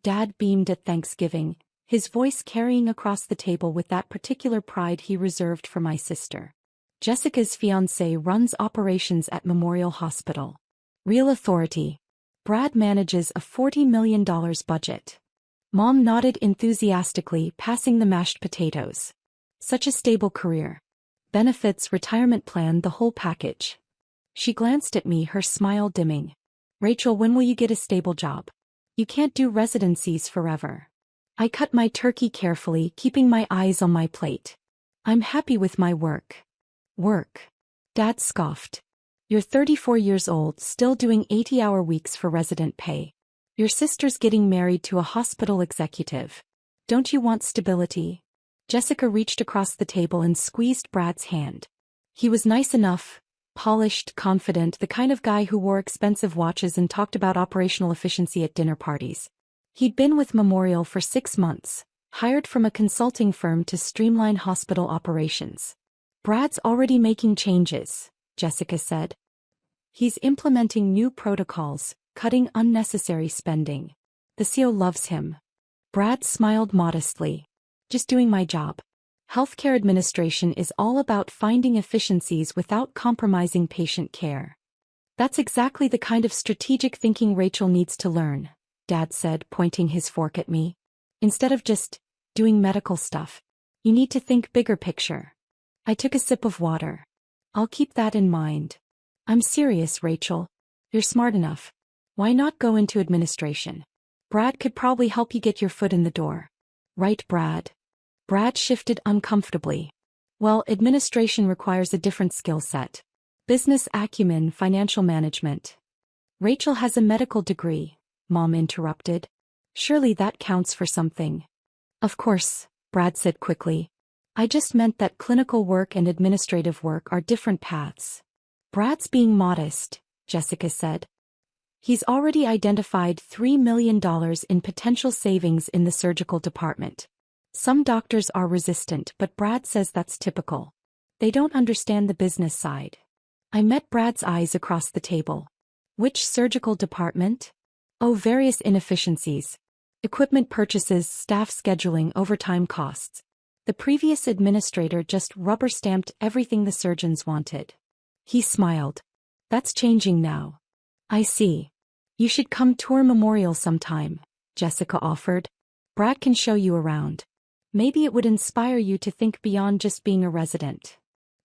Dad beamed at Thanksgiving, his voice carrying across the table with that particular pride he reserved for my sister. Jessica's fiancé runs operations at Memorial Hospital. Real authority. Brad manages a $40 million budget. Mom nodded enthusiastically, passing the mashed potatoes. Such a stable career. Benefits, retirement plan, the whole package. She glanced at me, her smile dimming. Rachel, when will you get a stable job? You can't do residencies forever. I cut my turkey carefully, keeping my eyes on my plate. I'm happy with my work. Work? Dad scoffed. You're 34 years old, still doing 80-hour weeks for resident pay. Your sister's getting married to a hospital executive. Don't you want stability? Jessica reached across the table and squeezed Brad's hand. He was nice enough, polished, confident, the kind of guy who wore expensive watches and talked about operational efficiency at dinner parties. He'd been with Memorial for 6 months, hired from a consulting firm to streamline hospital operations. Brad's already making changes, Jessica said. He's implementing new protocols, cutting unnecessary spending. The CEO loves him. Brad smiled modestly. Just doing my job. Healthcare administration is all about finding efficiencies without compromising patient care. That's exactly the kind of strategic thinking Rachel needs to learn, Dad said, pointing his fork at me. Instead of just doing medical stuff, you need to think bigger picture. I took a sip of water. I'll keep that in mind. I'm serious, Rachel. You're smart enough. Why not go into administration? Brad could probably help you get your foot in the door. Right, Brad? Brad shifted uncomfortably. Well, administration requires a different skill set. Business acumen, financial management. Rachel has a medical degree, Mom interrupted. Surely that counts for something. Of course, Brad said quickly. I just meant that clinical work and administrative work are different paths. Brad's being modest, Jessica said. He's already identified $3 million in potential savings in the surgical department. Some doctors are resistant, but Brad says that's typical. They don't understand the business side. I met Brad's eyes across the table. Which surgical department? Oh, various inefficiencies. Equipment purchases, staff scheduling, overtime costs. The previous administrator just rubber-stamped everything the surgeons wanted. He smiled. That's changing now. I see. You should come tour Memorial sometime, Jessica offered. Brad can show you around. Maybe it would inspire you to think beyond just being a resident.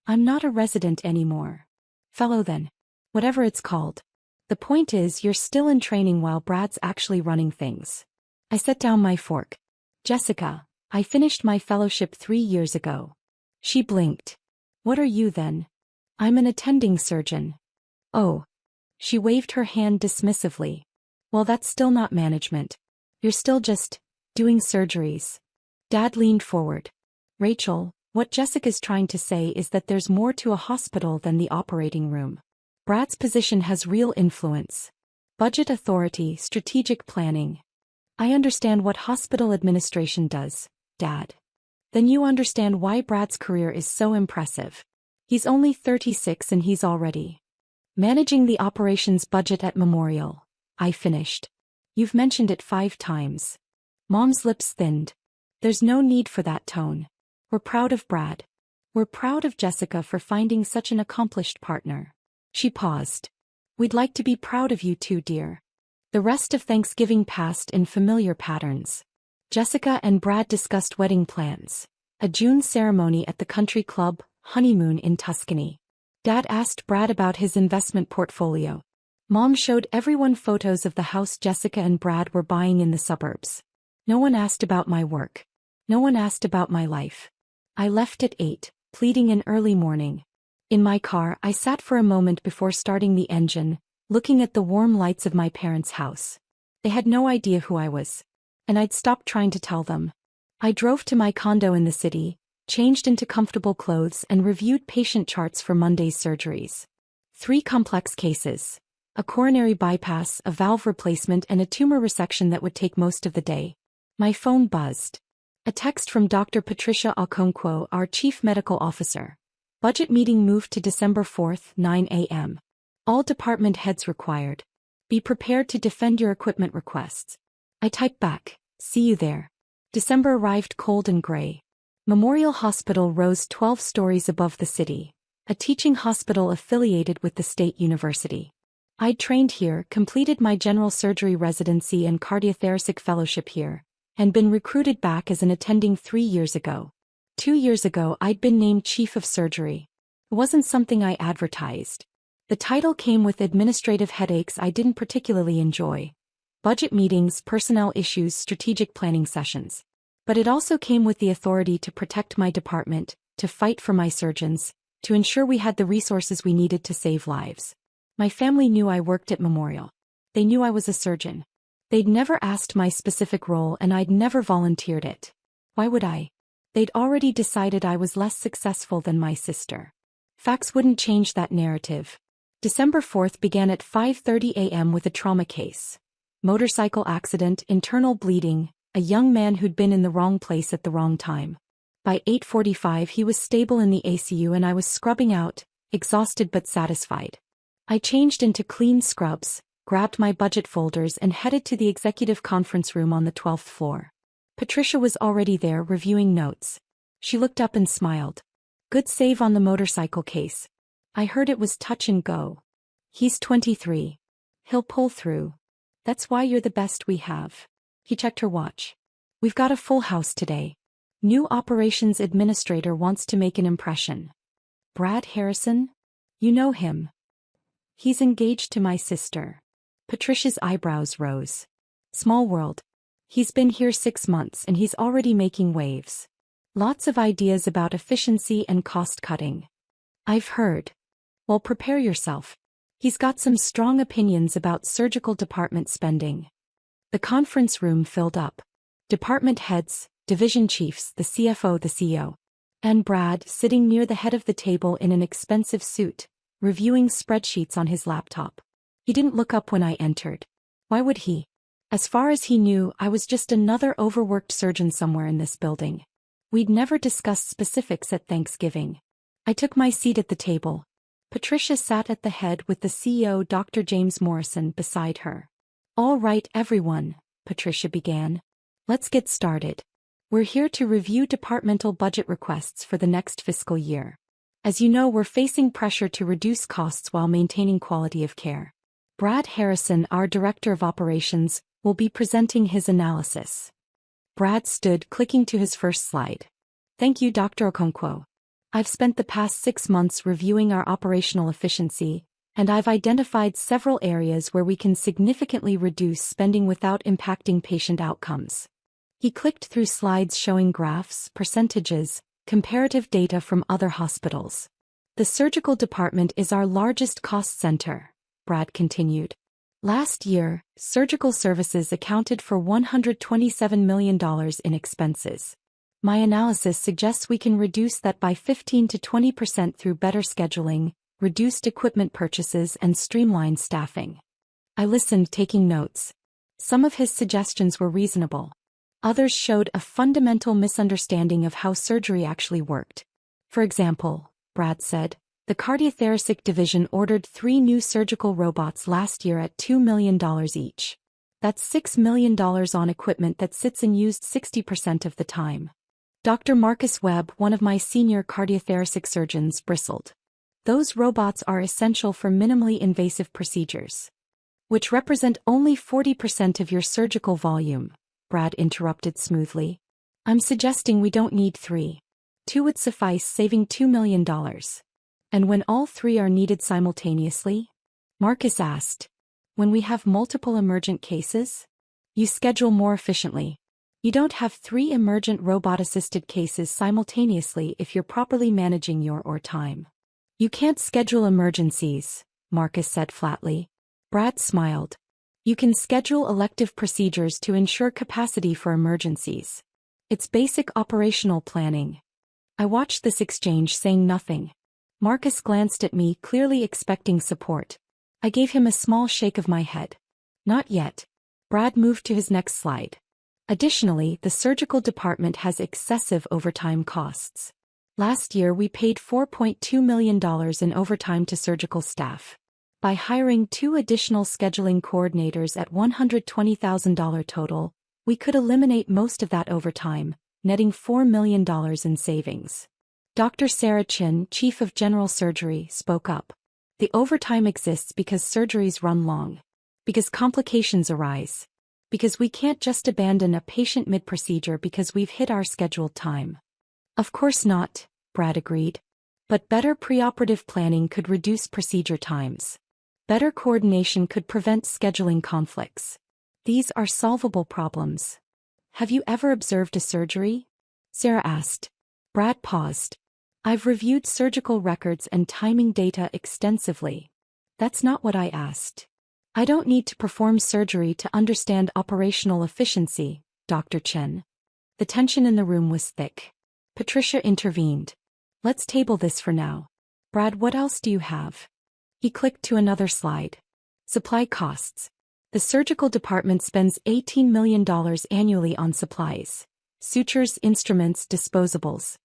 I'm not a resident anymore. Fellow then. Whatever it's called. The point is you're still in training while Brad's actually running things. I set down my fork. Jessica, I finished my fellowship 3 years ago. She blinked. What are you then? I'm an attending surgeon. Oh. She waved her hand dismissively. Well, that's still not management. You're still just doing surgeries. Dad leaned forward. Rachel, what Jessica's trying to say is that there's more to a hospital than the operating room. Brad's position has real influence. Budget authority, strategic planning. I understand what hospital administration does, Dad. Then you understand why Brad's career is so impressive. He's only 36 and he's already managing the operations budget at Memorial. I finished. You've mentioned it 5 times. Mom's lips thinned. There's no need for that tone. We're proud of Brad. We're proud of Jessica for finding such an accomplished partner. She paused. We'd like to be proud of you too, dear. The rest of Thanksgiving passed in familiar patterns. Jessica and Brad discussed wedding plans. A June ceremony at the country club, honeymoon in Tuscany. Dad asked Brad about his investment portfolio. Mom showed everyone photos of the house Jessica and Brad were buying in the suburbs. No one asked about my work. No one asked about my life. I left at 8, pleading in early morning. In my car, I sat for a moment before starting the engine, looking at the warm lights of my parents' house. They had no idea who I was. And I'd stopped trying to tell them. I drove to my condo in the city, changed into comfortable clothes and reviewed patient charts for Monday's surgeries. 3 complex cases. A coronary bypass, a valve replacement and a tumor resection that would take most of the day. My phone buzzed. A text from Dr. Patricia Okonkwo, our chief medical officer. Budget meeting moved to December 4th, 9 a.m. All department heads required. Be prepared to defend your equipment requests. I typed back, "See you there." December arrived cold and gray. Memorial Hospital rose 12 stories above the city, a teaching hospital affiliated with the state university. I'd trained here, completed my general surgery residency and cardiothoracic fellowship here, and been recruited back as an attending 3 years ago. 2 years ago I'd been named chief of surgery. It wasn't something I advertised. The title came with administrative headaches I didn't particularly enjoy. Budget meetings, personnel issues, strategic planning sessions. But it also came with the authority to protect my department, to fight for my surgeons, to ensure we had the resources we needed to save lives. My family knew I worked at Memorial. They knew I was a surgeon. They'd never asked my specific role and I'd never volunteered it. Why would I? They'd already decided I was less successful than my sister. Facts wouldn't change that narrative. December 4th began at 5:30 a.m. with a trauma case. Motorcycle accident, internal bleeding, a young man who'd been in the wrong place at the wrong time. By 8:45 he was stable in the ACU and I was scrubbing out, exhausted but satisfied. I changed into clean scrubs, grabbed my budget folders and headed to the executive conference room on the 12th floor. Patricia was already there reviewing notes. She looked up and smiled. "Good save on the motorcycle case. I heard it was touch and go. He's 23. He'll pull through. That's why you're the best we have." He checked her watch. "We've got a full house today. New operations administrator wants to make an impression. Brad Harrison? You know him. He's engaged to my sister." Patricia's eyebrows rose. "Small world. He's been here 6 months and he's already making waves. Lots of ideas about efficiency and cost cutting. I've heard. Well, prepare yourself. He's got some strong opinions about surgical department spending." The conference room filled up. Department heads, division chiefs, the CFO, the CEO. And Brad, sitting near the head of the table in an expensive suit, reviewing spreadsheets on his laptop. He didn't look up when I entered. Why would he? As far as he knew, I was just another overworked surgeon somewhere in this building. We'd never discussed specifics at Thanksgiving. I took my seat at the table. Patricia sat at the head with the CEO, Dr. James Morrison, beside her. "All right, everyone," Patricia began. "Let's get started. We're here to review departmental budget requests for the next fiscal year. As you know, we're facing pressure to reduce costs while maintaining quality of care. Brad Harrison, our Director of Operations, will be presenting his analysis." Brad stood, clicking to his first slide. "Thank you, Dr. Okonkwo. I've spent the past 6 months reviewing our operational efficiency, and I've identified several areas where we can significantly reduce spending without impacting patient outcomes." He clicked through slides showing graphs, percentages, comparative data from other hospitals. "The surgical department is our largest cost center," Brad continued. "Last year, surgical services accounted for $127 million in expenses. My analysis suggests we can reduce that by 15 to 20% through better scheduling, reduced equipment purchases and streamlined staffing." I listened, taking notes. Some of his suggestions were reasonable. Others showed a fundamental misunderstanding of how surgery actually worked. For example, Brad said, the cardiothoracic division ordered 3 new surgical robots last year at $2 million each. That's $6 million on equipment that sits unused 60% of the time. Dr. Marcus Webb, one of my senior cardiothoracic surgeons, bristled. "Those robots are essential for minimally invasive procedures, which represent only 40% of your surgical volume," Brad interrupted smoothly. "I'm suggesting we don't need 3. 2 would suffice, saving $2 million. And when all 3 are needed simultaneously?" Marcus asked. "When we have multiple emergent cases? You schedule more efficiently. You don't have 3 emergent robot-assisted cases simultaneously if you're properly managing your time. You can't schedule emergencies," Marcus said flatly. Brad smiled. "You can schedule elective procedures to ensure capacity for emergencies. It's basic operational planning." I watched this exchange, saying nothing. Marcus glanced at me, clearly expecting support. I gave him a small shake of my head. "Not yet." Brad moved to his next slide. "Additionally, the surgical department has excessive overtime costs. Last year we paid $4.2 million in overtime to surgical staff. By hiring 2 additional scheduling coordinators at $120,000 total, we could eliminate most of that overtime, netting $4 million in savings. Dr. Sarah Chin, Chief of General Surgery, spoke up. The overtime exists because surgeries run long. Because complications arise. Because we can't just abandon a patient mid-procedure because we've hit our scheduled time. Of course not, Brad agreed. But better preoperative planning could reduce procedure times. Better coordination could prevent scheduling conflicts. These are solvable problems. Have you ever observed a surgery? Sarah asked. Brad paused. I've reviewed surgical records and timing data extensively. That's not what I asked. I don't need to perform surgery to understand operational efficiency, Dr. Chen. The tension in the room was thick. Patricia intervened. Let's table this for now. Brad, what else do you have? He clicked to another slide. Supply costs. The surgical department spends $18 million annually on supplies. Sutures, instruments, disposables.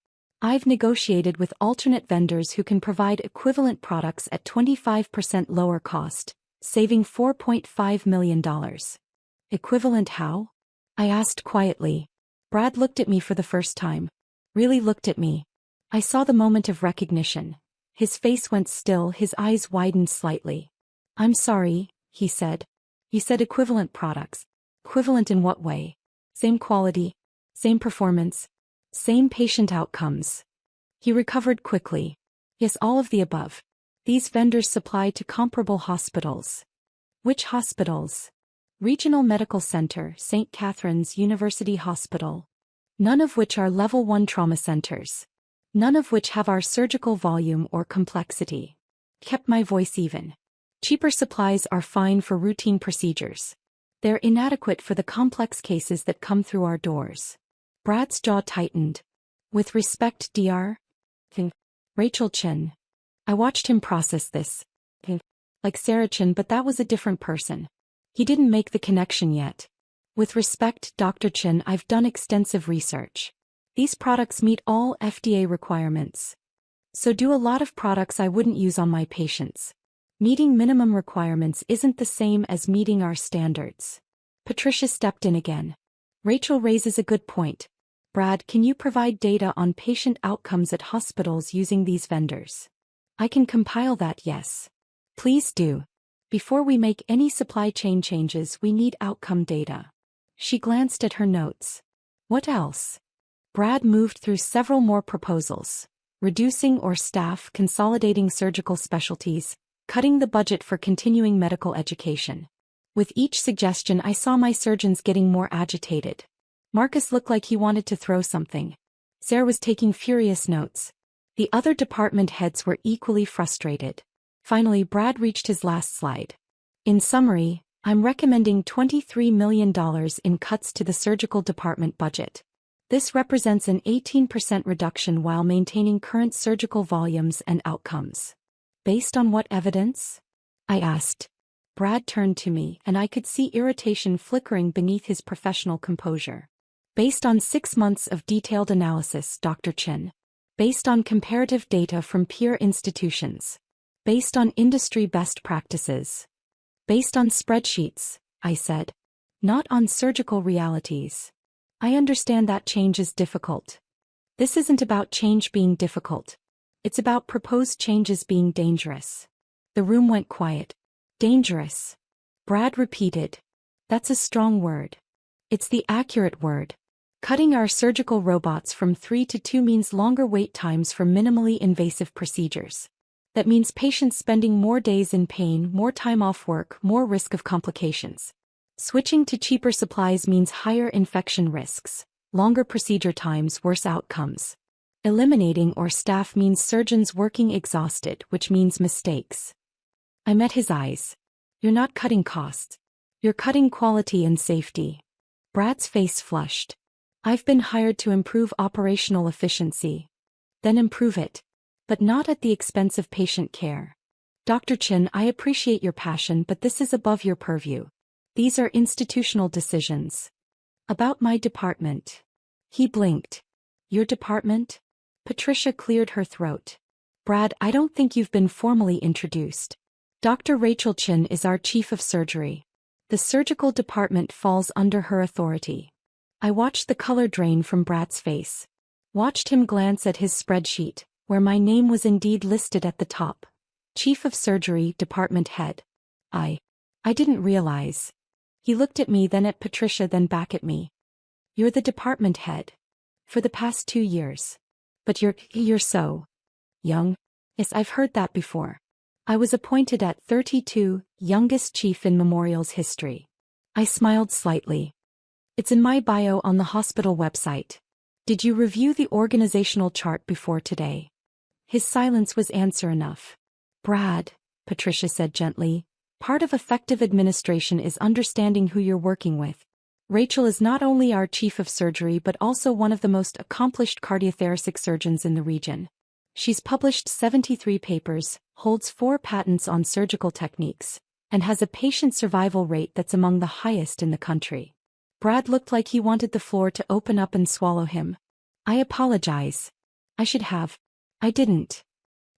I've negotiated with alternate vendors who can provide equivalent products at 25% lower cost, saving $4.5 million. Equivalent how? I asked quietly. Brad looked at me for the first time. Really looked at me. I saw the moment of recognition. His face went still, his eyes widened slightly. I'm sorry, he said. You said equivalent products. Equivalent in what way? Same quality, same performance, same patient outcomes. He recovered quickly. Yes, all of the above. These vendors supply to comparable hospitals. Which hospitals? Regional Medical Center, St. Catherine's University Hospital. None of which are level 1 trauma centers. None of which have our surgical volume or complexity. Kept my voice even. Cheaper supplies are fine for routine procedures. They're inadequate for the complex cases that come through our doors. Brad's jaw tightened. With respect, Dr. Rachel Chin. I watched him process this. Like Sarah Chin, but that was a different person. He didn't make the connection yet. With respect, Dr. Chin, I've done extensive research. These products meet all FDA requirements. So do a lot of products I wouldn't use on my patients. Meeting minimum requirements isn't the same as meeting our standards. Patricia stepped in again. Rachel raises a good point. Brad, can you provide data on patient outcomes at hospitals using these vendors? I can compile that, yes. Please do. Before we make any supply chain changes, we need outcome data. She glanced at her notes. What else? Brad moved through several more proposals. Reducing or staff, consolidating surgical specialties, cutting the budget for continuing medical education. With each suggestion, I saw my surgeons getting more agitated. Marcus looked like he wanted to throw something. Sarah was taking furious notes. The other department heads were equally frustrated. Finally, Brad reached his last slide. In summary, I'm recommending $23 million in cuts to the surgical department budget. This represents an 18% reduction while maintaining current surgical volumes and outcomes. Based on what evidence? I asked. Brad turned to me, and I could see irritation flickering beneath his professional composure. Based on 6 months of detailed analysis, Dr. Chin. Based on comparative data from peer institutions. Based on industry best practices. Based on spreadsheets, I said. Not on surgical realities. I understand that change is difficult. This isn't about change being difficult. It's about proposed changes being dangerous. The room went quiet. Dangerous. Brad repeated. That's a strong word. It's the accurate word. Cutting our surgical robots from 3 to 2 means longer wait times for minimally invasive procedures. That means patients spending more days in pain, more time off work, more risk of complications. Switching to cheaper supplies means higher infection risks, longer procedure times, worse outcomes. Eliminating or staff means surgeons working exhausted, which means mistakes. I met his eyes. You're not cutting costs. You're cutting quality and safety. Brad's face flushed. I've been hired to improve operational efficiency. Then improve it. But not at the expense of patient care. Dr. Chin, I appreciate your passion, but this is above your purview. These are institutional decisions. About my department. He blinked. Your department? Patricia cleared her throat. Brad, I don't think you've been formally introduced. Dr. Rachel Chin is our chief of surgery. The surgical department falls under her authority. I watched the color drain from Brad's face. Watched him glance at his spreadsheet, where my name was indeed listed at the top. Chief of Surgery, Department Head. I didn't realize. He looked at me, then at Patricia, then back at me. You're the department head. For the past 2 years. But you're so young. Yes, I've heard that before. I was appointed at 32, youngest chief in Memorial's history. I smiled slightly. It's in my bio on the hospital website. Did you review the organizational chart before today? His silence was answer enough. Brad, Patricia said gently, part of effective administration is understanding who you're working with. Rachel is not only our chief of surgery but also one of the most accomplished cardiothoracic surgeons in the region. She's published 73 papers, holds 4 patents on surgical techniques, and has a patient survival rate that's among the highest in the country. Brad looked like he wanted the floor to open up and swallow him. I apologize. I should have. I didn't.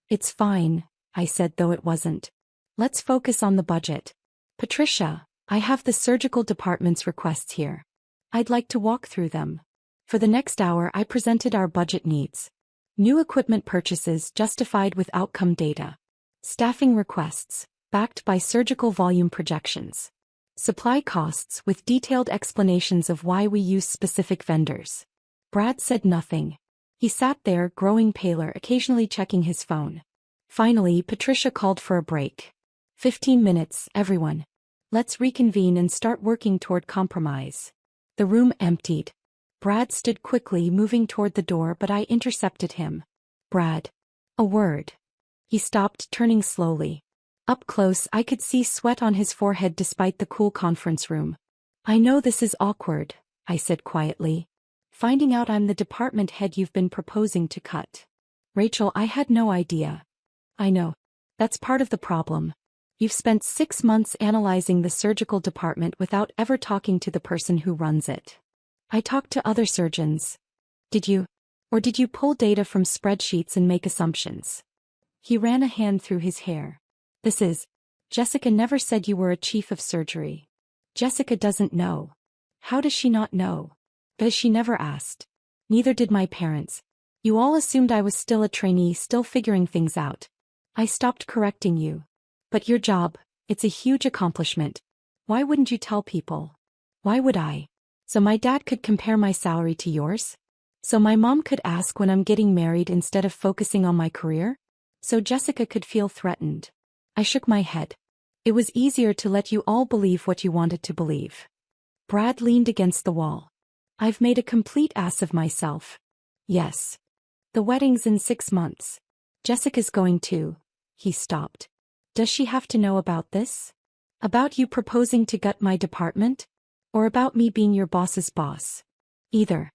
It's fine, I said, though it wasn't. Let's focus on the budget. Patricia, I have the surgical department's requests here. I'd like to walk through them. For the next hour I presented our budget needs. New equipment purchases justified with outcome data. Staffing requests, backed by surgical volume projections. Supply costs with detailed explanations of why we use specific vendors. Brad said nothing. He sat there, growing paler, occasionally checking his phone. Finally, Patricia called for a break. 15 minutes, everyone. Let's reconvene and start working toward compromise. The room emptied. Brad stood quickly, moving toward the door, but I intercepted him. Brad. A word. He stopped, turning slowly. Up close, I could see sweat on his forehead despite the cool conference room. I know this is awkward, I said quietly. Finding out I'm the department head you've been proposing to cut. Rachel, I had no idea. I know. That's part of the problem. You've spent 6 months analyzing the surgical department without ever talking to the person who runs it. I talked to other surgeons. Did you? Or did you pull data from spreadsheets and make assumptions? He ran a hand through his hair. Jessica never said you were a chief of surgery. Jessica doesn't know. How does she not know? Because she never asked. Neither did my parents. You all assumed I was still a trainee, still figuring things out. I stopped correcting you. But your job, it's a huge accomplishment. Why wouldn't you tell people? Why would I? So my dad could compare my salary to yours? So my mom could ask when I'm getting married instead of focusing on my career? So Jessica could feel threatened. I shook my head. It was easier to let you all believe what you wanted to believe. Brad leaned against the wall. I've made a complete ass of myself. Yes. The wedding's in 6 months. Jessica's going too. He stopped. Does she have to know about this? About you proposing to gut my department? Or about me being your boss's boss? Either.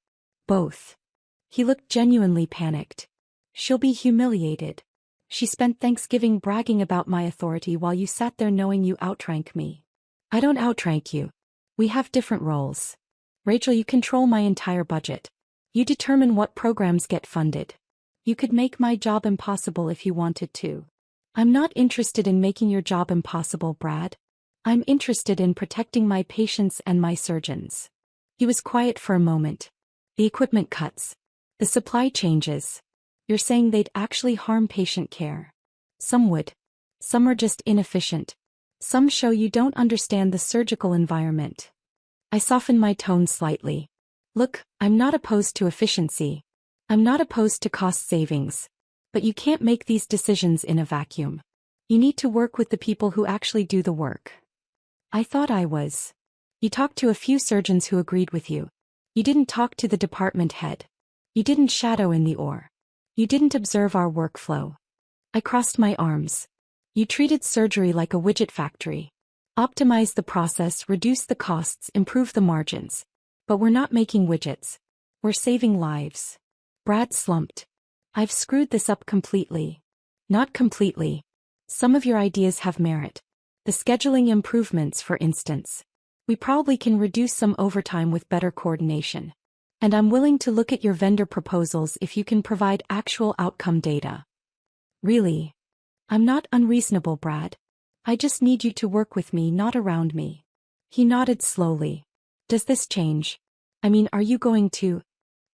Both. He looked genuinely panicked. She'll be humiliated. She spent Thanksgiving bragging about my authority while you sat there knowing you outrank me. I don't outrank you. We have different roles. Rachel, you control my entire budget. You determine what programs get funded. You could make my job impossible if you wanted to. I'm not interested in making your job impossible, Brad. I'm interested in protecting my patients and my surgeons. He was quiet for a moment. The equipment cuts. The supply changes. You're saying they'd actually harm patient care. Some would. Some are just inefficient. Some show you don't understand the surgical environment. I softened my tone slightly. Look, I'm not opposed to efficiency. I'm not opposed to cost savings. But you can't make these decisions in a vacuum. You need to work with the people who actually do the work. I thought I was. You talked to a few surgeons who agreed with you. You didn't talk to the department head. You didn't shadow in the OR. You didn't observe our workflow. I crossed my arms. You treated surgery like a widget factory. Optimize the process, reduce the costs, improve the margins. But we're not making widgets. We're saving lives. Brad slumped. I've screwed this up completely. Not completely. Some of your ideas have merit. The scheduling improvements, for instance. We probably can reduce some overtime with better coordination. And I'm willing to look at your vendor proposals if you can provide actual outcome data. Really? I'm not unreasonable, Brad. I just need you to work with me, not around me. He nodded slowly. Does this change? I mean, are you going to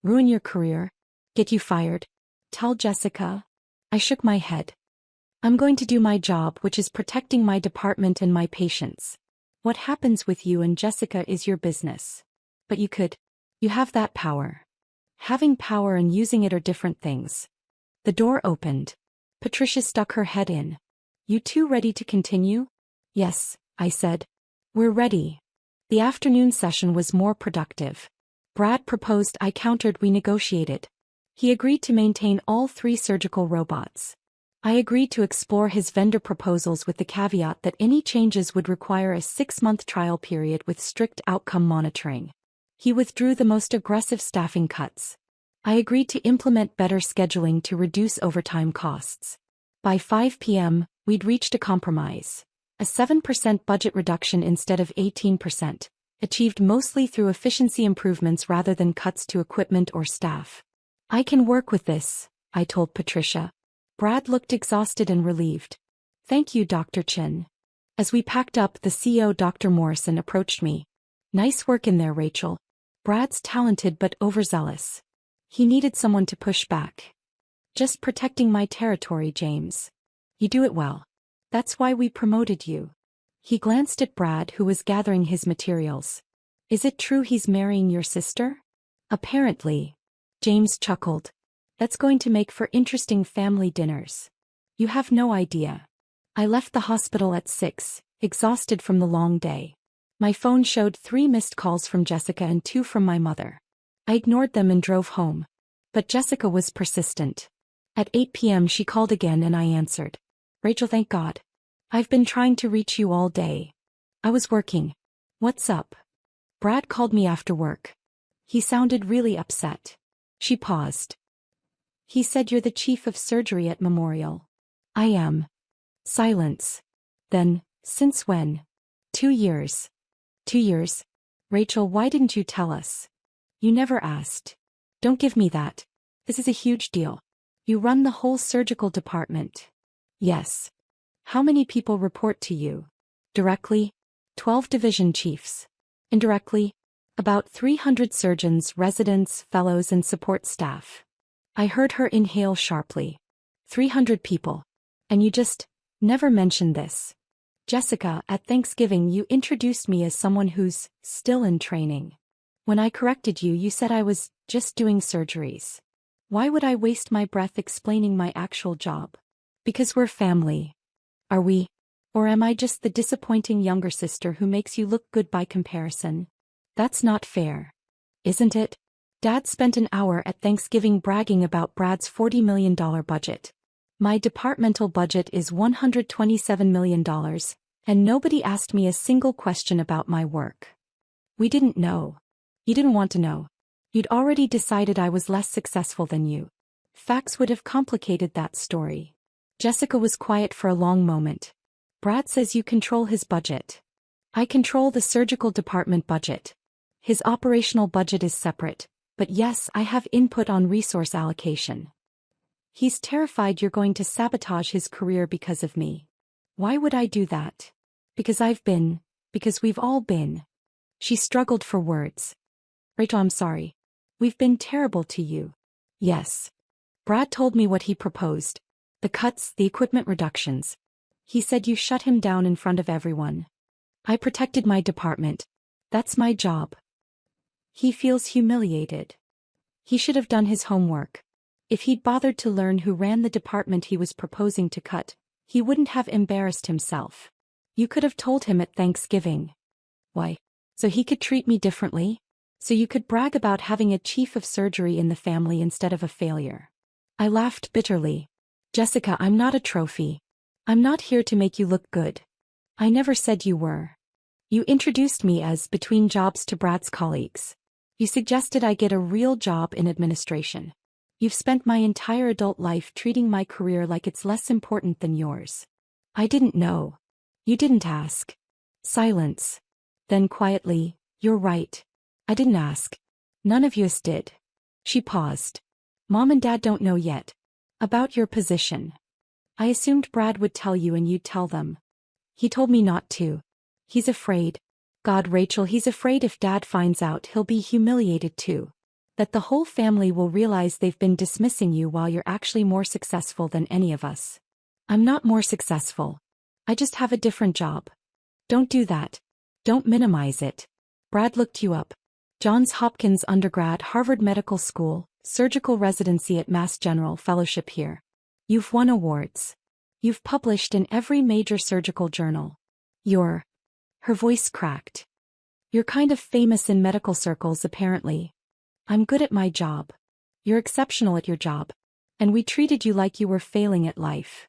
ruin your career? Get you fired? Tell Jessica? I shook my head. I'm going to do my job, which is protecting my department and my patients. What happens with you and Jessica is your business. But you have that power. Having power and using it are different things. The door opened. Patricia stuck her head in. You two ready to continue? Yes, I said. We're ready. The afternoon session was more productive. Brad proposed, I countered, we negotiated. He agreed to maintain all 3 surgical robots. I agreed to explore his vendor proposals with the caveat that any changes would require a 6-month trial period with strict outcome monitoring. He withdrew the most aggressive staffing cuts. I agreed to implement better scheduling to reduce overtime costs. By 5 p.m., we'd reached a compromise. A 7% budget reduction instead of 18%, achieved mostly through efficiency improvements rather than cuts to equipment or staff. I can work with this, I told Patricia. Brad looked exhausted and relieved. Thank you, Dr. Chin. As we packed up, the CEO, Dr. Morrison, approached me. Nice work in there, Rachel. Brad's talented but overzealous. He needed someone to push back. Just protecting my territory, James. You do it well. That's why we promoted you. He glanced at Brad, who was gathering his materials. Is it true he's marrying your sister? Apparently. James chuckled. That's going to make for interesting family dinners. You have no idea. I left the hospital at 6, exhausted from the long day. My phone showed 3 missed calls from Jessica and 2 from my mother. I ignored them and drove home. But Jessica was persistent. At 8 p.m. she called again and I answered. Rachel, thank God. I've been trying to reach you all day. I was working. What's up? Brad called me after work. He sounded really upset. She paused. He said you're the chief of surgery at Memorial. I am. Silence. Then, since when? 2 years. 2 years? Rachel, why didn't you tell us? You never asked. Don't give me that. This is a huge deal. You run the whole surgical department. Yes. How many people report to you? Directly? 12 division chiefs. Indirectly? About 300 surgeons, residents, fellows, and support staff. I heard her inhale sharply. 300 people. And you just never mentioned this. Jessica, at Thanksgiving you introduced me as someone who's still in training. When I corrected you, you said I was just doing surgeries. Why would I waste my breath explaining my actual job? Because we're family. Are we? Or am I just the disappointing younger sister who makes you look good by comparison? That's not fair. Isn't it? Dad spent an hour at Thanksgiving bragging about Brad's $40 million budget. My departmental budget is $127 million, and nobody asked me a single question about my work. We didn't know. You didn't want to know. You'd already decided I was less successful than you. Facts would have complicated that story. Jessica was quiet for a long moment. Brad says you control his budget. I control the surgical department budget. His operational budget is separate, but yes, I have input on resource allocation. He's terrified you're going to sabotage his career because of me. Why would I do that? Because we've all been. She struggled for words. Rachel, I'm sorry. We've been terrible to you. Yes. Brad told me what he proposed. The cuts, the equipment reductions. He said you shut him down in front of everyone. I protected my department. That's my job. He feels humiliated. He should have done his homework. If he'd bothered to learn who ran the department he was proposing to cut, he wouldn't have embarrassed himself. You could have told him at Thanksgiving. Why? So he could treat me differently? So you could brag about having a chief of surgery in the family instead of a failure. I laughed bitterly. Jessica, I'm not a trophy. I'm not here to make you look good. I never said you were. You introduced me as between jobs to Brad's colleagues. You suggested I get a real job in administration. You've spent my entire adult life treating my career like it's less important than yours. I didn't know. You didn't ask. Silence. Then quietly, you're right. I didn't ask. None of yous did. She paused. Mom and Dad don't know yet. About your position. I assumed Brad would tell you and you'd tell them. He told me not to. He's afraid. God, Rachel, he's afraid if Dad finds out he'll be humiliated too. That the whole family will realize they've been dismissing you while you're actually more successful than any of us. I'm not more successful. I just have a different job. Don't do that. Don't minimize it. Brad looked you up. Johns Hopkins undergrad, Harvard Medical School, surgical residency at Mass General, fellowship here. You've won awards. You've published in every major surgical journal. Her voice cracked. You're kind of famous in medical circles apparently. I'm good at my job. You're exceptional at your job. And we treated you like you were failing at life.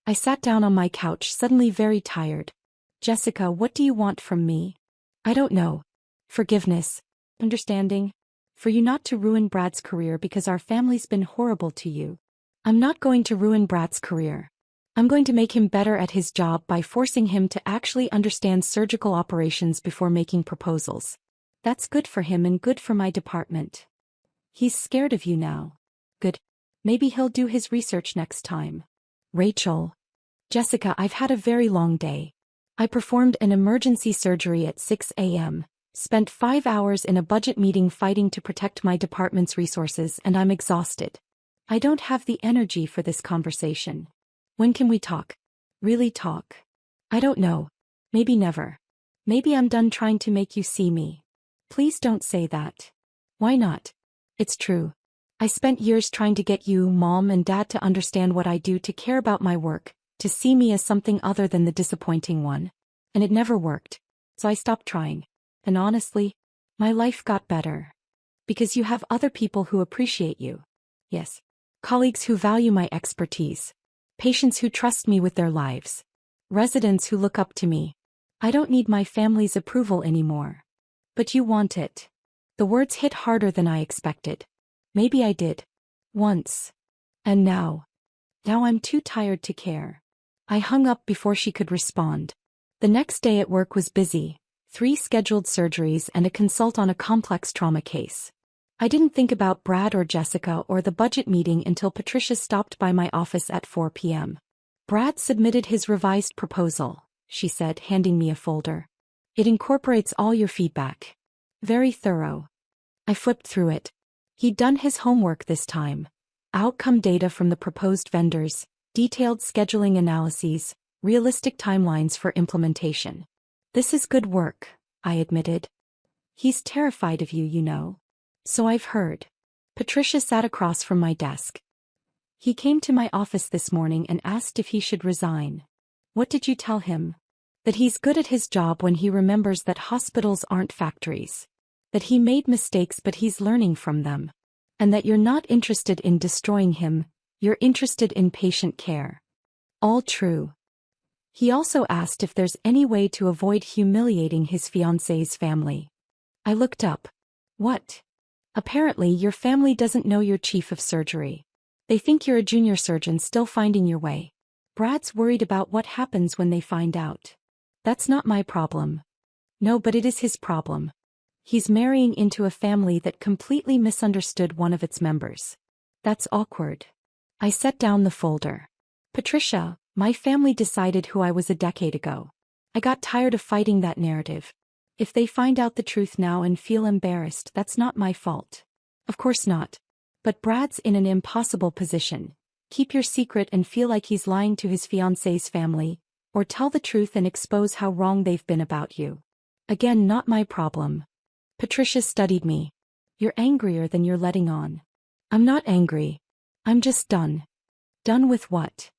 I sat down on my couch, suddenly very tired. Jessica, what do you want from me? I don't know. Forgiveness. Understanding. For you not to ruin Brad's career because our family's been horrible to you. I'm not going to ruin Brad's career. I'm going to make him better at his job by forcing him to actually understand surgical operations before making proposals. That's good for him and good for my department. He's scared of you now. Good. Maybe he'll do his research next time. Rachel. Jessica, I've had a very long day. I performed an emergency surgery at 6 a.m., spent 5 hours in a budget meeting fighting to protect my department's resources, and I'm exhausted. I don't have the energy for this conversation. When can we talk? Really talk? I don't know. Maybe never. Maybe I'm done trying to make you see me. Please don't say that. Why not? It's true. I spent years trying to get you, Mom and Dad, to understand what I do, to care about my work, to see me as something other than the disappointing one. And it never worked. So I stopped trying. And honestly, my life got better. Because you have other people who appreciate you. Yes. Colleagues who value my expertise. Patients who trust me with their lives. Residents who look up to me. I don't need my family's approval anymore. But you want it. The words hit harder than I expected. Maybe I did. Once. And now. Now I'm too tired to care. I hung up before she could respond. The next day at work was busy. 3 scheduled surgeries and a consult on a complex trauma case. I didn't think about Brad or Jessica or the budget meeting until Patricia stopped by my office at 4 p.m. Brad submitted his revised proposal, she said, handing me a folder. It incorporates all your feedback. Very thorough. I flipped through it. He'd done his homework this time. Outcome data from the proposed vendors, detailed scheduling analyses, realistic timelines for implementation. This is good work, I admitted. He's terrified of you, you know. So I've heard. Patricia sat across from my desk. He came to my office this morning and asked if he should resign. What did you tell him? That he's good at his job when he remembers that hospitals aren't factories. That he made mistakes but he's learning from them. And that you're not interested in destroying him, you're interested in patient care. All true. He also asked if there's any way to avoid humiliating his fiancé's family. I looked up. What? Apparently your family doesn't know you're chief of surgery. They think you're a junior surgeon still finding your way. Brad's worried about what happens when they find out. That's not my problem. No, but it is his problem. He's marrying into a family that completely misunderstood one of its members. That's awkward. I set down the folder. Patricia, my family decided who I was a decade ago. I got tired of fighting that narrative. If they find out the truth now and feel embarrassed, that's not my fault. Of course not. But Brad's in an impossible position. Keep your secret and feel like he's lying to his fiancé's family, or tell the truth and expose how wrong they've been about you. Again, not my problem. Patricia studied me. You're angrier than you're letting on. I'm not angry. I'm just done. Done with what?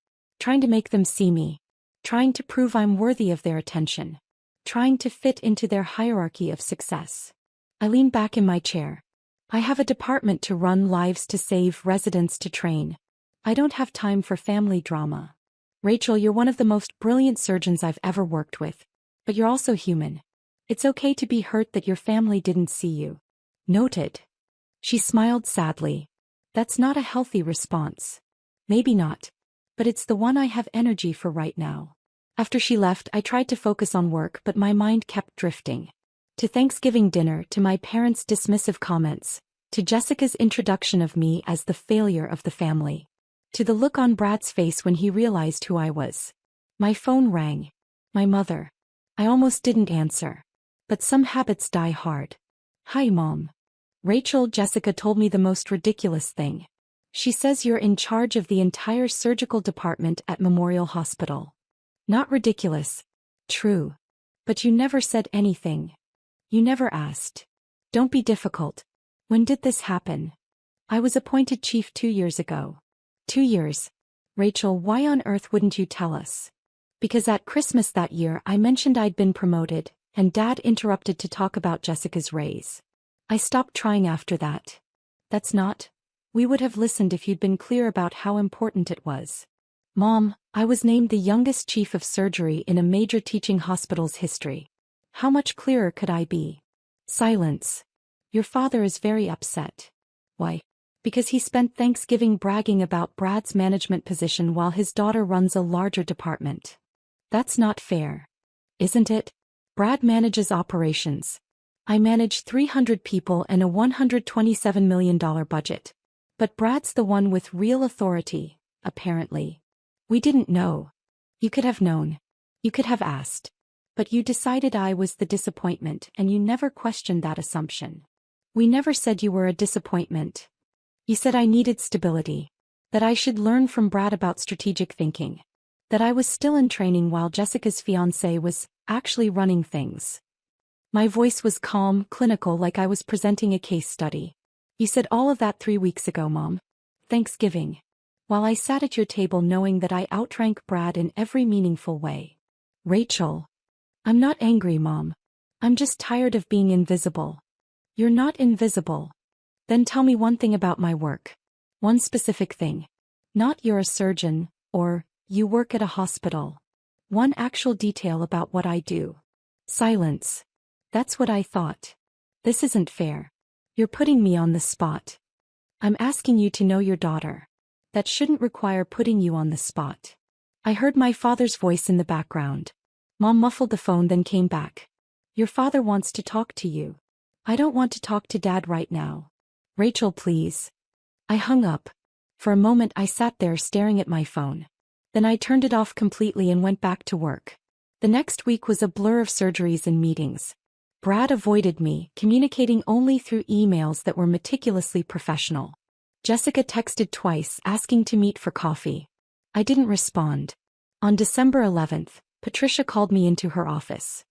Trying to make them see me. Trying to prove I'm worthy of their attention. Trying to fit into their hierarchy of success. I lean back in my chair. I have a department to run, lives to save, residents to train. I don't have time for family drama. Rachel, you're one of the most brilliant surgeons I've ever worked with. But you're also human. It's okay to be hurt that your family didn't see you. Noted. She smiled sadly. That's not a healthy response. Maybe not. But it's the one I have energy for right now. After she left, I tried to focus on work, but my mind kept drifting. To Thanksgiving dinner, to my parents' dismissive comments, to Jessica's introduction of me as the failure of the family, to the look on Brad's face when he realized who I was. My phone rang. My mother. I almost didn't answer. But some habits die hard. Hi, Mom. Rachel, Jessica told me the most ridiculous thing. She says you're in charge of the entire surgical department at Memorial Hospital. Not ridiculous. True. But you never said anything. You never asked. Don't be difficult. When did this happen? I was appointed chief 2 years ago. 2 years. Rachel, why on earth wouldn't you tell us? Because at Christmas that year I mentioned I'd been promoted, and Dad interrupted to talk about Jessica's raise. I stopped trying after that. That's not. We would have listened if you'd been clear about how important it was. Mom, I was named the youngest chief of surgery in a major teaching hospital's history. How much clearer could I be? Silence. Your father is very upset. Why? Because he spent Thanksgiving bragging about Brad's management position while his daughter runs a larger department. That's not fair. Isn't it? Brad manages operations. I manage 300 people and a $127 million budget. But Brad's the one with real authority, apparently. We didn't know. You could have known. You could have asked. But you decided I was the disappointment and you never questioned that assumption. We never said you were a disappointment. You said I needed stability. That I should learn from Brad about strategic thinking. That I was still in training while Jessica's fiancé was actually running things. My voice was calm, clinical, like I was presenting a case study. You said all of that 3 weeks ago, Mom. Thanksgiving. While I sat at your table knowing that I outrank Brad in every meaningful way. Rachel. I'm not angry, Mom. I'm just tired of being invisible. You're not invisible. Then tell me one thing about my work. One specific thing. Not you're a surgeon, or you work at a hospital. One actual detail about what I do. Silence. That's what I thought. This isn't fair. You're putting me on the spot. I'm asking you to know your daughter. That shouldn't require putting you on the spot. I heard my father's voice in the background. Mom muffled the phone, then came back. Your father wants to talk to you. I don't want to talk to Dad right now. Rachel, please. I hung up. For a moment I sat there staring at my phone. Then I turned it off completely and went back to work. The next week was a blur of surgeries and meetings. Brad avoided me, communicating only through emails that were meticulously professional. Jessica texted twice asking to meet for coffee. I didn't respond. On December 11th, Patricia called me into her office.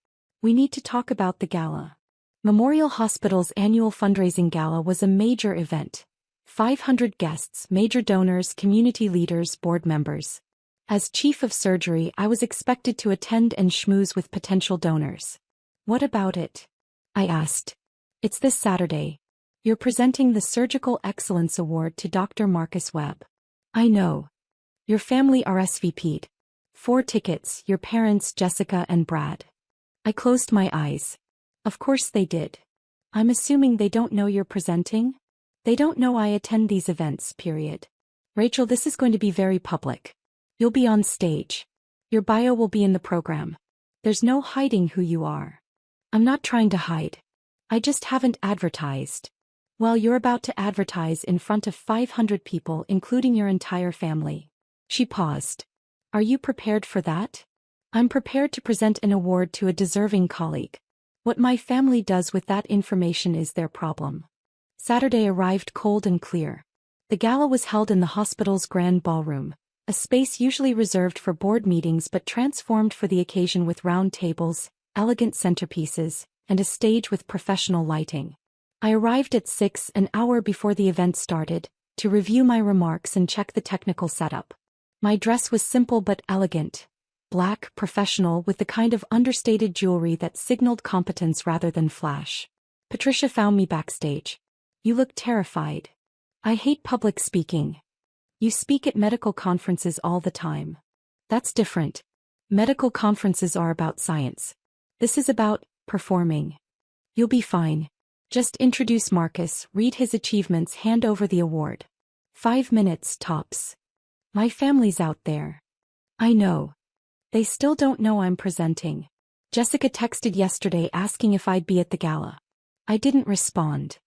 We need to talk about the gala. Memorial Hospital's annual fundraising gala was a major event. 500 guests, major donors, community leaders, board members. As chief of surgery, I was expected to attend and schmooze with potential donors. What about it? I asked. It's this Saturday. You're presenting the Surgical Excellence Award to Dr. Marcus Webb. I know. Your family RSVP'd. 4 tickets, your parents, Jessica and Brad. I closed my eyes. Of course they did. I'm assuming they don't know you're presenting? They don't know I attend these events, period. Rachel, this is going to be very public. You'll be on stage. Your bio will be in the program. There's no hiding who you are. I'm not trying to hide. I just haven't advertised. Well, you're about to advertise in front of 500 people, including your entire family. She paused. Are you prepared for that? I'm prepared to present an award to a deserving colleague. What my family does with that information is their problem. Saturday arrived cold and clear. The gala was held in the hospital's grand ballroom, a space usually reserved for board meetings but transformed for the occasion with round tables, elegant centerpieces, and a stage with professional lighting. I arrived at 6, an hour before the event started, to review my remarks and check the technical setup. My dress was simple but elegant. Black, professional, with the kind of understated jewelry that signaled competence rather than flash. Patricia found me backstage. You look terrified. I hate public speaking. You speak at medical conferences all the time. That's different. Medical conferences are about science. This is about performing. You'll be fine. Just introduce Marcus, read his achievements, hand over the award. 5 minutes, tops. My family's out there. I know. They still don't know I'm presenting. Jessica texted yesterday asking if I'd be at the gala. I didn't respond.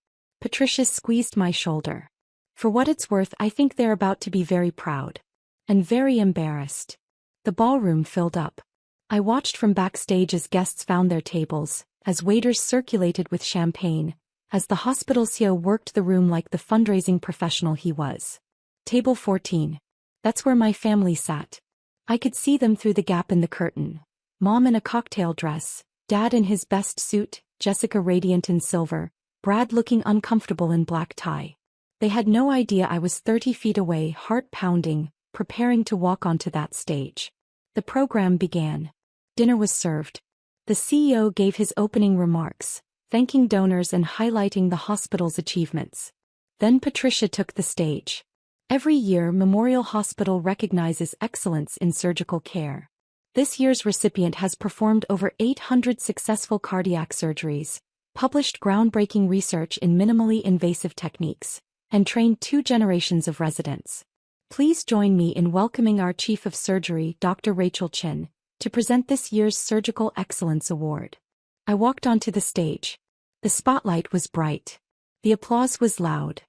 Patricia squeezed my shoulder. For what it's worth, I think they're about to be very proud. And very embarrassed. The ballroom filled up. I watched from backstage as guests found their tables, as waiters circulated with champagne, as the hospital CEO worked the room like the fundraising professional he was. Table 14. That's where my family sat. I could see them through the gap in the curtain. Mom in a cocktail dress, Dad in his best suit, Jessica radiant in silver, Brad looking uncomfortable in black tie. They had no idea I was 30 feet away, heart pounding, preparing to walk onto that stage. The program began. Dinner was served. The CEO gave his opening remarks, thanking donors and highlighting the hospital's achievements. Then Patricia took the stage. Every year, Memorial Hospital recognizes excellence in surgical care. This year's recipient has performed over 800 successful cardiac surgeries, published groundbreaking research in minimally invasive techniques, and trained 2 generations of residents. Please join me in welcoming our Chief of Surgery, Dr. Rachel Chin, to present this year's Surgical Excellence Award. I walked onto the stage. The spotlight was bright. The applause was loud.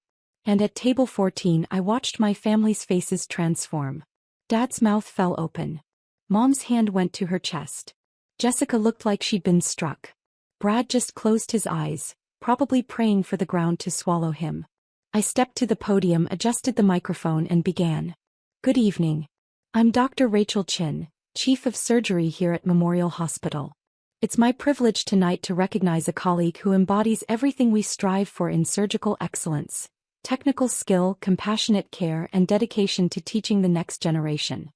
And at table 14 I watched my family's faces transform. Dad's mouth fell open. Mom's hand went to her chest. Jessica looked like she'd been struck. Brad just closed his eyes, probably praying for the ground to swallow him. I stepped to the podium, adjusted the microphone and began. Good evening. I'm Dr. Rachel Chin, Chief of Surgery here at Memorial Hospital. It's my privilege tonight to recognize a colleague who embodies everything we strive for in surgical excellence: technical skill, compassionate care, and dedication to teaching the next generation.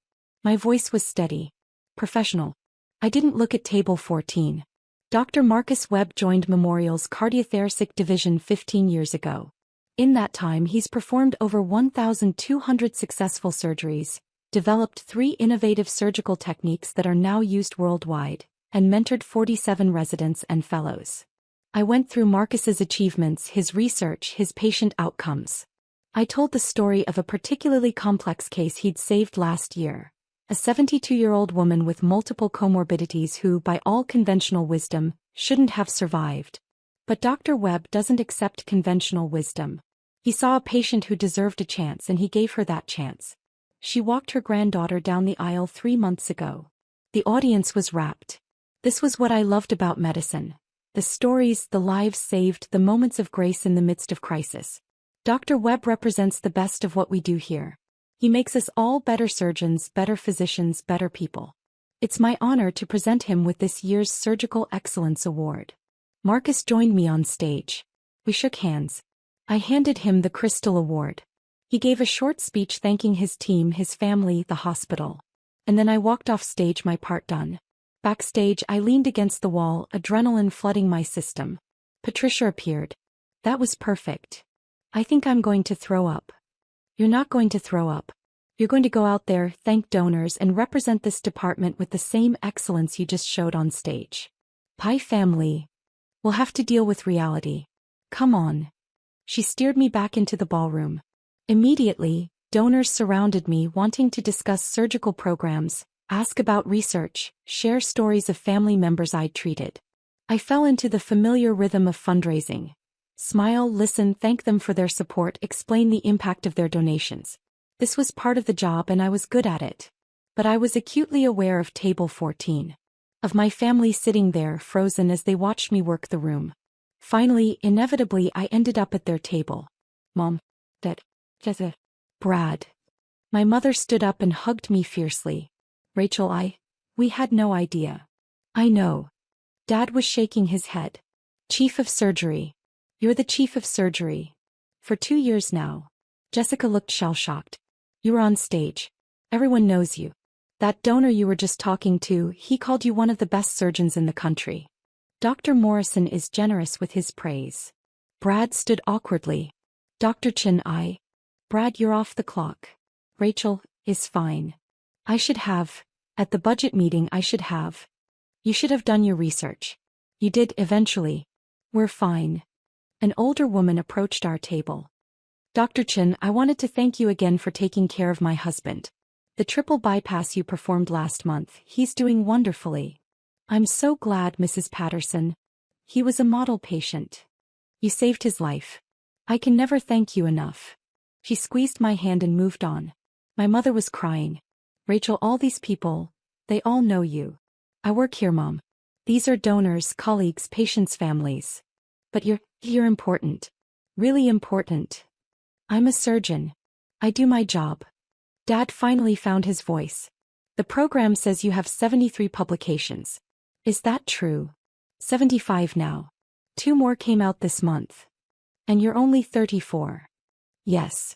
My voice was steady, professional. I didn't look at table 14. Dr. Marcus Webb joined Memorial's cardiothoracic division 15 years ago. In that time he's performed over 1,200 successful surgeries, developed 3 innovative surgical techniques that are now used worldwide, and mentored 47 residents and fellows. I went through Marcus's achievements, his research, his patient outcomes. I told the story of a particularly complex case he'd saved last year. A 72-year-old woman with multiple comorbidities who, by all conventional wisdom, shouldn't have survived. But Dr. Webb doesn't accept conventional wisdom. He saw a patient who deserved a chance and he gave her that chance. She walked her granddaughter down the aisle 3 months ago. The audience was rapt. This was what I loved about medicine. The stories, the lives saved, the moments of grace in the midst of crisis. Dr. Webb represents the best of what we do here. He makes us all better surgeons, better physicians, better people. It's my honor to present him with this year's Surgical Excellence Award. Marcus joined me on stage. We shook hands. I handed him the Crystal Award. He gave a short speech thanking his team, his family, the hospital. And then I walked off stage, my part done. Backstage I leaned against the wall, adrenaline flooding my system. Patricia appeared. That was perfect. I think I'm going to throw up. You're not going to throw up. You're going to go out there, thank donors, and represent this department with the same excellence you just showed on stage. Pie family. We'll have to deal with reality. Come on. She steered me back into the ballroom. Immediately, donors surrounded me, wanting to discuss surgical programs, ask about research, share stories of family members I'd treated. I fell into the familiar rhythm of fundraising. Smile, listen, thank them for their support, explain the impact of their donations. This was part of the job and I was good at it. But I was acutely aware of table 14. Of my family sitting there, frozen as they watched me work the room. Finally, inevitably, I ended up at their table. Mom. Dad. Jessica. Brad. My mother stood up and hugged me fiercely. Rachel, we had no idea. I know. Dad was shaking his head. Chief of Surgery. You're the Chief of Surgery. For 2 years now. Jessica looked shell-shocked. You were on stage. Everyone knows you. That donor you were just talking to, he called you one of the best surgeons in the country. Dr. Morrison is generous with his praise. Brad stood awkwardly. Dr. Chin, Brad, you're off the clock. Rachel, is fine. I should have. At the budget meeting I should have. You should have done your research. You did eventually. We're fine. An older woman approached our table. Dr. Chin, I wanted to thank you again for taking care of my husband. The triple bypass you performed last month, he's doing wonderfully. I'm so glad, Mrs. Patterson. He was a model patient. You saved his life. I can never thank you enough. She squeezed my hand and moved on. My mother was crying. Rachel, all these people, they all know you. I work here, Mom. These are donors, colleagues, patients' families. But you're important. Really important. I'm a surgeon. I do my job. Dad finally found his voice. The program says you have 73 publications. Is that true? 75 now. 2 more came out this month. And you're only 34. Yes.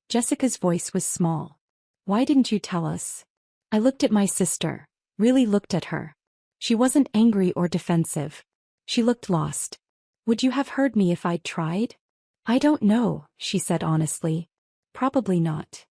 Jessica's voice was small. Why didn't you tell us? I looked at my sister, really looked at her. She wasn't angry or defensive. She looked lost. Would you have heard me if I'd tried? I don't know, she said honestly. Probably not.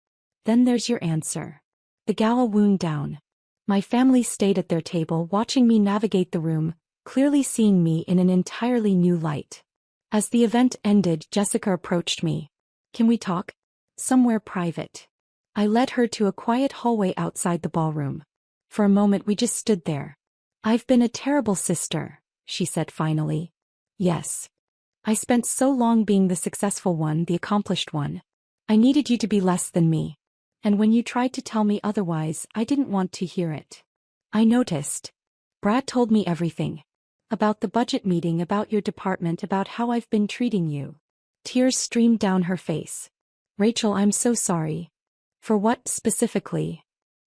Then there's your answer. The gala wound down. My family stayed at their table watching me navigate the room, clearly seeing me in an entirely new light. As the event ended, Jessica approached me. Can we talk? Somewhere private. I led her to a quiet hallway outside the ballroom. For a moment we just stood there. I've been a terrible sister, she said finally. Yes. I spent so long being the successful one, the accomplished one. I needed you to be less than me. And when you tried to tell me otherwise, I didn't want to hear it. I noticed. Brad told me everything. About the budget meeting, about your department, about how I've been treating you. Tears streamed down her face. Rachel, I'm so sorry. For what, specifically?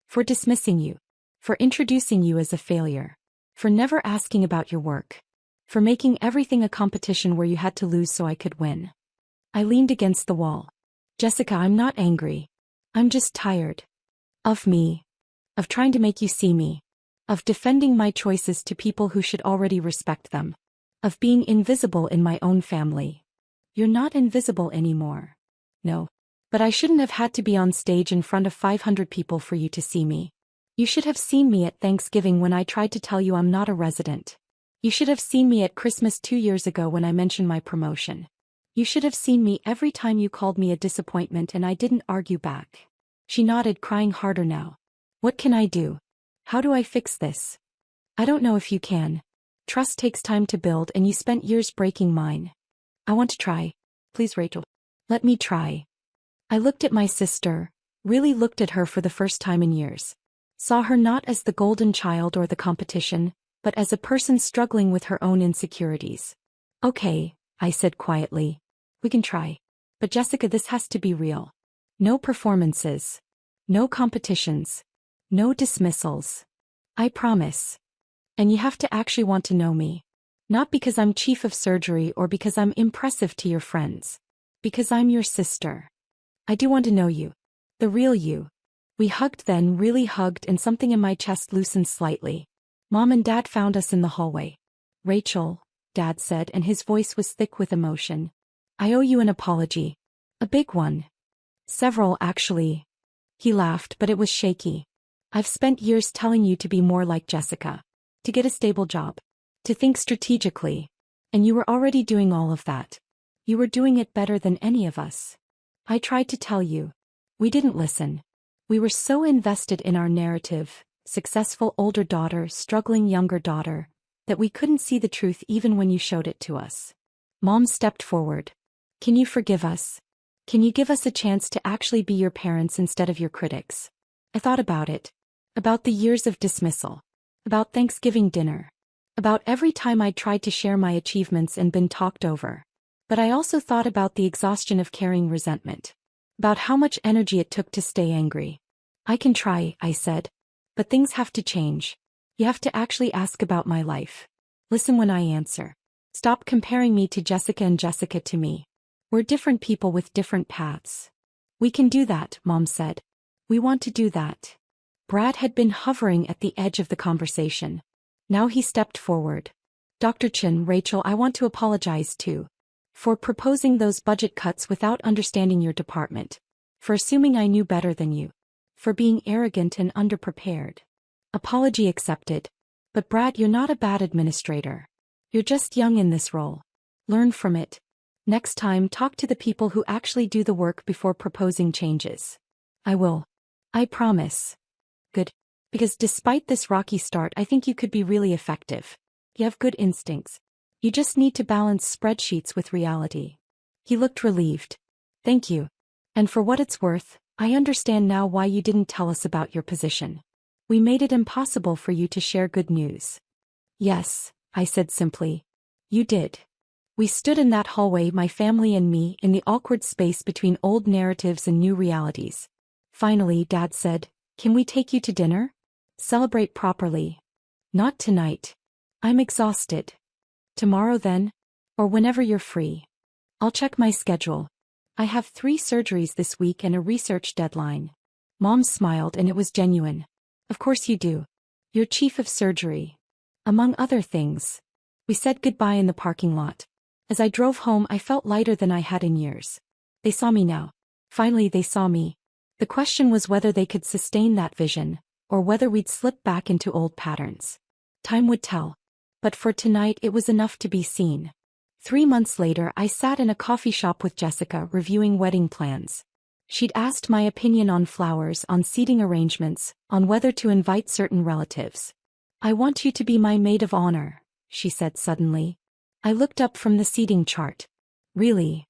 For dismissing you. For introducing you as a failure. For never asking about your work. For making everything a competition where you had to lose so I could win. I leaned against the wall. Jessica, I'm not angry. I'm just tired. Of me. Of trying to make you see me. Of defending my choices to people who should already respect them. Of being invisible in my own family. You're not invisible anymore. No. But I shouldn't have had to be on stage in front of 500 people for you to see me. You should have seen me at Thanksgiving when I tried to tell you I'm not a resident. You should have seen me at Christmas 2 years ago when I mentioned my promotion. You should have seen me every time you called me a disappointment and I didn't argue back. She nodded, crying harder now. What can I do? How do I fix this? I don't know if you can. Trust takes time to build and you spent years breaking mine. I want to try. Please, Rachel. Let me try. I looked at my sister, really looked at her for the first time in years. Saw her not as the golden child or the competition, but as a person struggling with her own insecurities. Okay, I said quietly. We can try. But Jessica, this has to be real. No performances. No competitions. No dismissals. I promise. And you have to actually want to know me. Not because I'm chief of surgery or because I'm impressive to your friends. Because I'm your sister. I do want to know you. The real you. We hugged then, really hugged, and something in my chest loosened slightly. Mom and Dad found us in the hallway. Rachel, Dad said, and his voice was thick with emotion. I owe you an apology. A big one. Several, actually. He laughed, but it was shaky. I've spent years telling you to be more like Jessica. To get a stable job. To think strategically. And you were already doing all of that. You were doing it better than any of us. I tried to tell you. We didn't listen. We were so invested in our narrative, successful older daughter, struggling younger daughter, that we couldn't see the truth even when you showed it to us. Mom stepped forward. Can you forgive us? Can you give us a chance to actually be your parents instead of your critics? I thought about it. About the years of dismissal. About Thanksgiving dinner. About every time I tried to share my achievements and been talked over. But I also thought about the exhaustion of carrying resentment. About how much energy it took to stay angry. I can try, I said. But things have to change. You have to actually ask about my life. Listen when I answer. Stop comparing me to Jessica and Jessica to me. We're different people with different paths. We can do that, Mom said. We want to do that. Brad had been hovering at the edge of the conversation. Now he stepped forward. Dr. Chin, Rachel, I want to apologize too. For proposing those budget cuts without understanding your department. For assuming I knew better than you. For being arrogant and underprepared. Apology accepted. But Brad, you're not a bad administrator. You're just young in this role. Learn from it. Next time, talk to the people who actually do the work before proposing changes. I will. I promise. Good. Because despite this rocky start, I think you could be really effective. You have good instincts. You just need to balance spreadsheets with reality. He looked relieved. Thank you. And for what it's worth, I understand now why you didn't tell us about your position. We made it impossible for you to share good news. Yes, I said simply. You did. We stood in that hallway, my family and me, in the awkward space between old narratives and new realities. Finally, Dad said, "Can we take you to dinner? Celebrate properly." "Not tonight. I'm exhausted." "Tomorrow then? Or whenever you're free." "I'll check my schedule. I have 3 surgeries this week and a research deadline." Mom smiled, and it was genuine. "Of course you do. You're chief of surgery. Among other things." We said goodbye in the parking lot. As I drove home, I felt lighter than I had in years. They saw me now. Finally, they saw me. The question was whether they could sustain that vision, or whether we'd slip back into old patterns. Time would tell. But for tonight, it was enough to be seen. 3 months later, I sat in a coffee shop with Jessica, reviewing wedding plans. She'd asked my opinion on flowers, on seating arrangements, on whether to invite certain relatives. "I want you to be my maid of honor," she said suddenly. I looked up from the seating chart. "Really?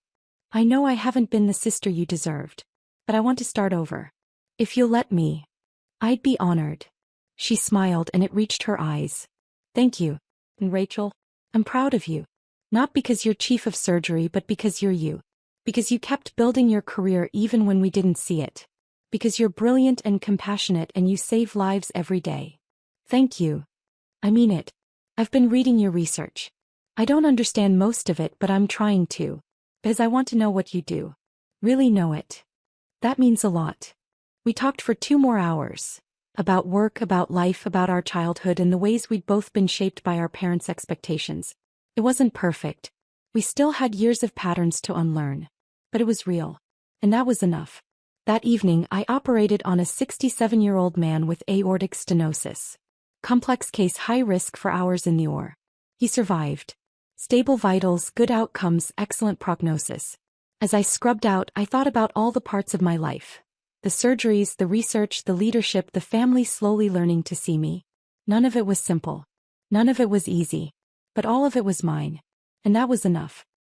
I know I haven't been the sister you deserved. But I want to start over. If you'll let me." "I'd be honored." She smiled, and it reached her eyes. "Thank you. And Rachel, I'm proud of you. Not because you're chief of surgery, but because you're you. Because you kept building your career even when we didn't see it. Because you're brilliant and compassionate, and you save lives every day." "Thank you. I mean it. I've been reading your research. I don't understand most of it, but I'm trying to. Because I want to know what you do. Really know it." "That means a lot." We talked for 2 more hours. About work, about life, about our childhood, and the ways we'd both been shaped by our parents' expectations. It wasn't perfect. We still had years of patterns to unlearn. But it was real. And that was enough. That evening, I operated on a 67-year-old man with aortic stenosis. Complex case, high risk for hours in the OR. He survived. Stable vitals, good outcomes, excellent prognosis. As I scrubbed out, I thought about all the parts of my life. The surgeries, the research, the leadership, the family slowly learning to see me. None of it was simple. None of it was easy. But all of it was mine. And that was enough.